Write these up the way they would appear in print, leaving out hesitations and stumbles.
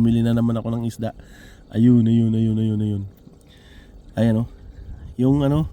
bumili na naman ako ng isda. Ayun. Ayan oh. Yung ano,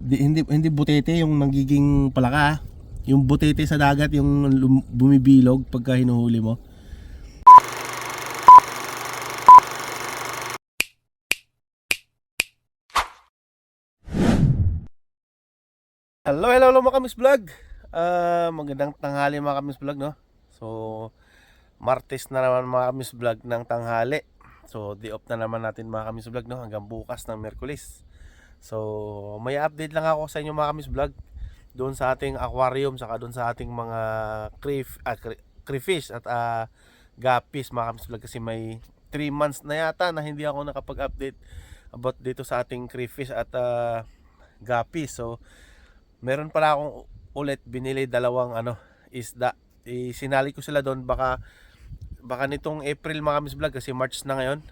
hindi butete yung nagiging palaka. Yung butete sa dagat yung bumibilog pagka hinuhuli mo. Hello mga kamis vlog. Magandang tanghali mga kamis vlog, no. So Martes na naman mga kamis vlog ng tanghali. So day off na naman natin mga kamis vlog, no, hanggang bukas ng Miyerkules. So may update lang ako sa inyo mga kamis vlog doon sa ating aquarium, saka doon sa ating mga crayfish at guppies mga kamis vlog, kasi may 3 months na yata na hindi ako nakapag-update about dito sa ating crayfish at guppies. So meron pala akong ulit binili dalawang isda. Sinali ko sila doon, baka nitong April mga kamis vlog, kasi March na ngayon,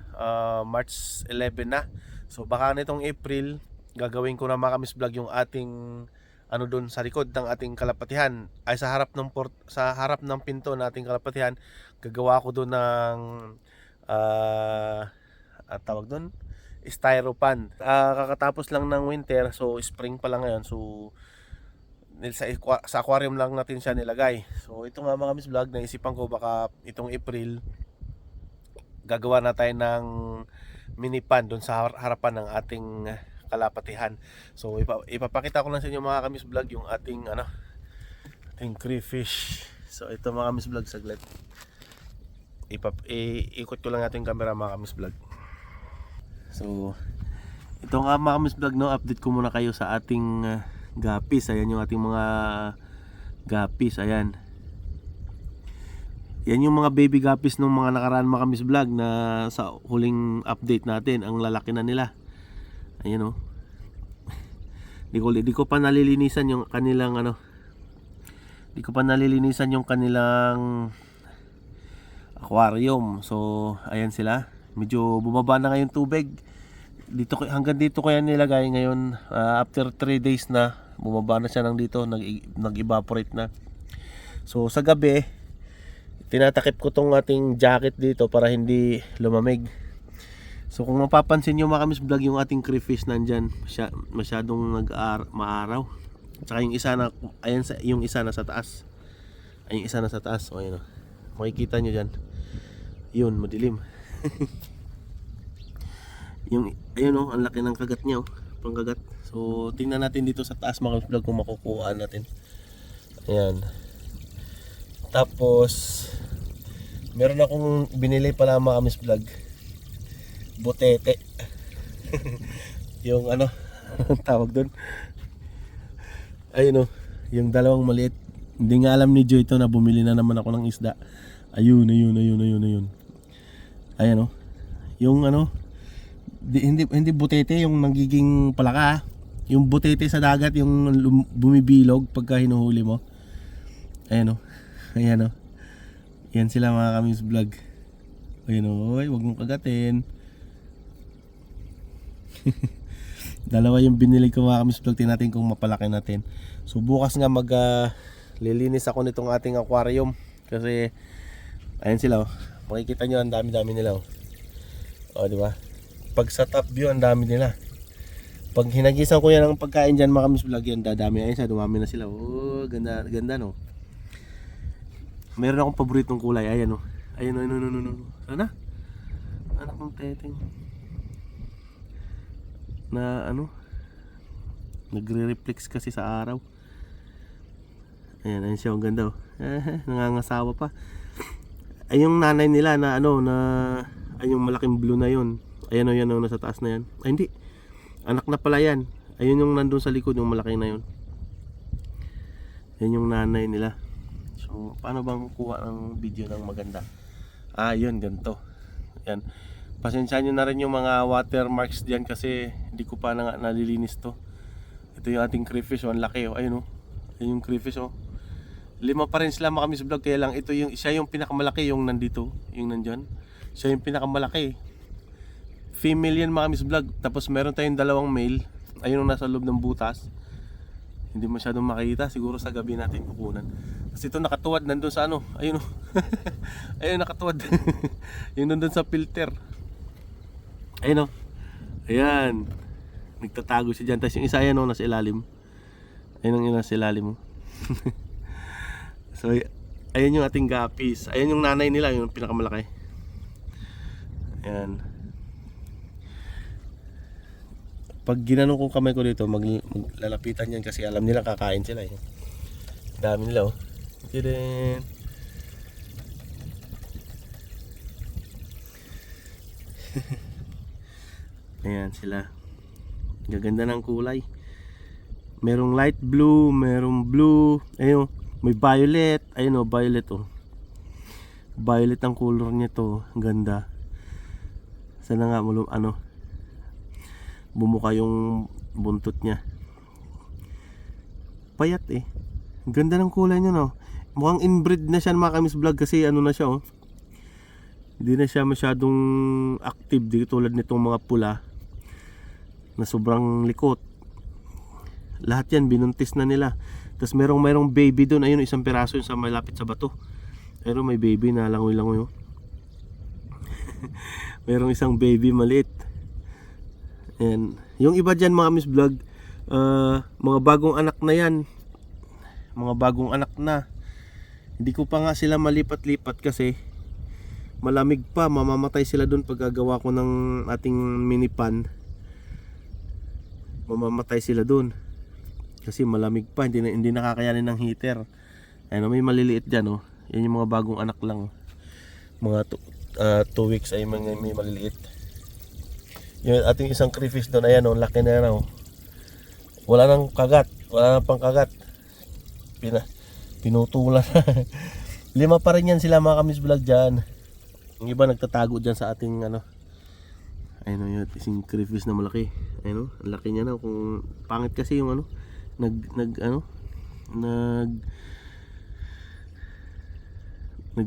March 11 na. So baka nitong April gagawin ko na mga kamis vlog yung ating doon sa likod ng ating kalapatihan, ay sa harap ng pinto ng ating kalapatihan. Gagawa ko doon ng tawag doon, styropan. Kakatapos lang ng winter, so spring pa lang ngayon. So sa aquarium lang natin siya nilagay. So ito nga mga kamis vlog, naisipan ko baka itong April gagawa na tayo ng mini pan doon sa harapan ng ating kalapatihan. So ipapakita ko lang sa inyo mga kamis vlog yung ating crayfish. So ito mga kamis vlog, saglit ikot ko lang ating camera mga kamis vlog. So ito nga mga kamis vlog, no, update ko muna kayo sa ating guppies. Ayan yung ating mga guppies. Ayan. Yan yung mga baby guppies ng mga nakaraan mga kamis vlog na sa huling update natin. Ang lalaki na nila. Ayan oh. Di ko pa nalilinisan yung kanilang kanilang aquarium. So ayan sila. Medyo bumaba na ngayon tubig. Hanggang dito ko yan nilagay ngayon. After 3 days na, bumaba na siya ng dito, nag-evaporate na. So sa gabi, tinatakip ko tong ating jacket dito para hindi lumamig. So kung mapapansin nyo mga kamis vlog, yung ating crayfish nandyan, masyadong maaraw. At saka yung isa na, yung isa na sa taas. Ay, yung isa na sa taas. O ayun o, makikita nyo dyan. Yun, madilim. Ayun oh, ang laki ng kagat niya oh, pangkagat. So tingnan natin dito sa taas mga vlog kung makukuha natin. Ayan. Tapos meron akong binili pala mga kamis vlog, butete. Yung tawag doon. Ayun oh, yung dalawang maliit. Hindi nga alam ni Joy ito na bumili na naman ako ng isda. Ayun. Ayan oh. Yung hindi butete yung nagiging palaka. Yung butete sa dagat yung bumibilog pagka hinuhuli mo. Ayan o. Yan sila mga kamis vlog. Ayan o. Huwag mong kagatin. Dalawa yung binili ko mga kamis vlog. Tingnan natin kung mapalaki natin. So bukas nga lilinis ako nitong ating aquarium. Kasi ayan sila o. Makikita nyo ang dami-dami nila o. O diba? Pag sa top view, ang dami nila. Pag hinagisan ko yan ng pagkain dyan mga kamis vlog, yan dadami. Ayun siya, dumami na sila. Oh, ganda no. Meron akong paboritong kulay. Ayan no. Ayan no. Sana? Anak ng teteng. Na nagre-reflex kasi sa araw. Ayun siya, ang ganda oh. Nangangasawa pa. Ay yung nanay nila na ay yung malaking blue na yun. Ayan o, nasa taas na yan. Ay hindi, anak na pala yan. Ayun yung nandun sa likod, yung malaki na yun. Yan yung nanay nila. So paano bang kuha ng video ng maganda? Yun, ganito. Yan. Pasensyahan nyo na rin yung mga watermarks diyan, kasi hindi ko pa nalilinis to. Ito yung ating crayfish, ang laki oh. Ayun oh. Ayun yung crayfish oh. 5 pa rin sila mga kamis vlog, kaya lang siya yung pinakamalaki, yung nandito, yung nandyan. Siya yung pinakamalaki. Female yan mga kamis vlog. Tapos meron tayong dalawang male. Ayun ang nasa loob ng butas. Hindi masyadong makita. Siguro sa gabi natin kukunan. Kasi ito nakatuwad nandun sa ano. Ayun oh. Ayun nakatuwad. Yung nandun sa filter. Ayun oh. Ayan. Nagtatago siya dyan. Tapos yung isa ayan oh, nasa ilalim. Ayun ang nasa ilalim oh. So ayan yung ating guppies. Ayan yung nanay nila, yung pinakamalaki. Ayan. Pag ginanong ko kamay ko dito, maglalapitan yan kasi alam nila kakain sila eh. Dami nila oh. Tadaan. Ayan sila. Gaganda ng kulay. Merong light blue, merong blue. Ayun, may violet. Ayun oh, violet oh. Violet ang color nito. Ganda. Sana nga ano, bumuka yung buntot niya. Payat eh. Ganda ng kulay niya no. Mukhang inbred na siya mga kamis vlog kasi ano na siya oh. Hindi na siya masyadong active di tulad nitong mga pula na sobrang likot. Lahat yan binuntis na nila. Tapos merong baby doon. Ayun isang piraso yung sa malapit sa bato. Pero may baby na langoy-langoy oh. Merong isang baby maliit. And yung iba dyan mga miss vlog, mga bagong anak na yan. Mga bagong anak na. Hindi ko pa nga sila malipat-lipat kasi malamig pa, mamamatay sila doon pag gagawa ko ng ating mini pan. Mamamatay sila doon kasi malamig pa, hindi nakakayanin ng heater. Ayun, may maliliit dyan oh. Yan yung mga bagong anak lang. Mga 2 weeks ay may maliliit. Yung ating isang crayfish doon, ayan oh, laki na yan oh. Wala nang kagat, wala nang pangkagat. Pinutulan. 5 pa rin yan sila mga kamis vlog dyan. Yung iba nagtatago dyan sa ating ano. Ayun oh, yung isang crayfish na malaki. Ayun oh, ang laki niya na. Kung pangit kasi yung ano, nag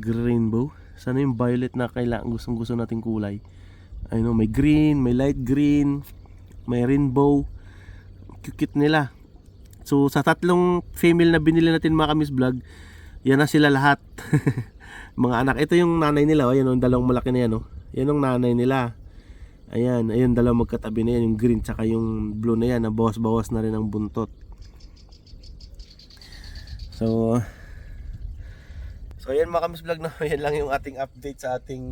rainbow. Sana yung violet na kailangan gustong-gusto nating kulay. Ayun oh, may green, may light green, may rainbow. Cute nila. So sa 3 female na binili natin mga kamis vlog, yan na sila lahat. Mga anak. Ito yung nanay nila. Ayan yung dalawang malaki na yan. Yan yung nanay nila. Ayan. Ayan dalawang magkatabi na yan. Yung green tsaka yung blue na yan. Bawas-bawas na rin ang buntot. So ayan mga kamis vlog no? Yan lang yung ating update sa ating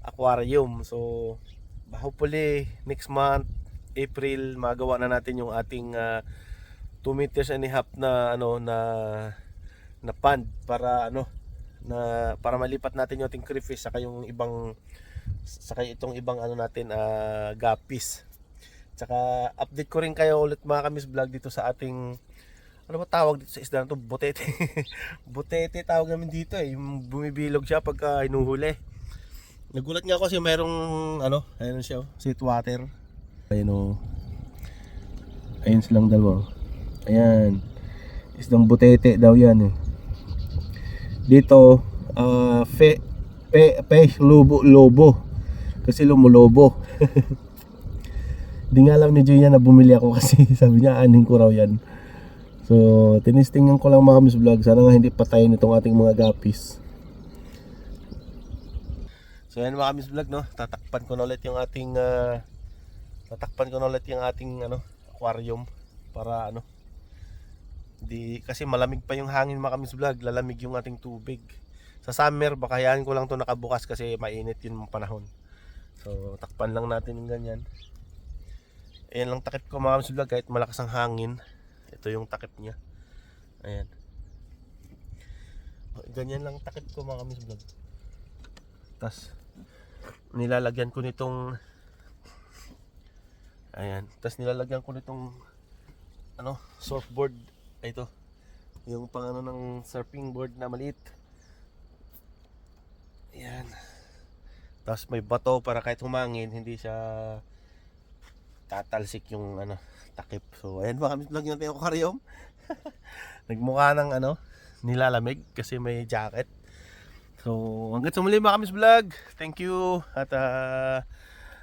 aquarium. So hopefully next month April magawa na natin yung ating 2 meters and a half na ano na pond para ano para malipat natin yung ating crayfish saka yung ibang itong ibang ano natin guppies. Saka update ko rin kayo ulit mga kamis vlog dito sa ating ano ba tawag dito sa isda na to? Butete. Butete tawag namin dito eh. Yung bumibilog siya pagka hinuhuli. Nagulat nga ako kasi mayroong ano, ayun siya, sweet water. Ayun oh. Ayun silang dalawa. Ayan. Isdang butete daw yan eh. Dito lobo. Kasi lumulobo. Di nga alam ni Julia na bumili ako kasi sabi niya aning ko raw yan. So tinistingan ko lang mga kamis vlog. Sana nga hindi patayin itong ating mga guppies. So yan mga kamis vlog no. Tatakpan ko na ulit yung ating ano aquarium para ano. Kasi malamig pa yung hangin mga kamis vlog. Lalamig yung ating tubig. Sa summer baka hayaan ko lang to nakabukas kasi mainit yung panahon. So takpan lang natin yung ganyan. Ayan lang takip ko mga kamis vlog kahit malakas ang hangin. Ito yung takip niya. Ayan. Ganyan lang takip ko mga kamis vlog. Tas nilalagyan ko nitong ayan. Tas nilalagyan ko nitong ano, surfboard. Ito. Yung pang ano ng surfing board na maliit. Ayan. Tas may bato para kahit humangin hindi siya tatalsik yung ano takip. So ayan ba kami vlog natin yung aquarium. Nagmukha ng ano nilalamig kasi may jacket. So hanggang sa muli mga kamis vlog. Thank you at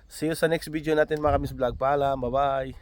see you sa next video natin mga kamis vlog. Paalam, bye bye.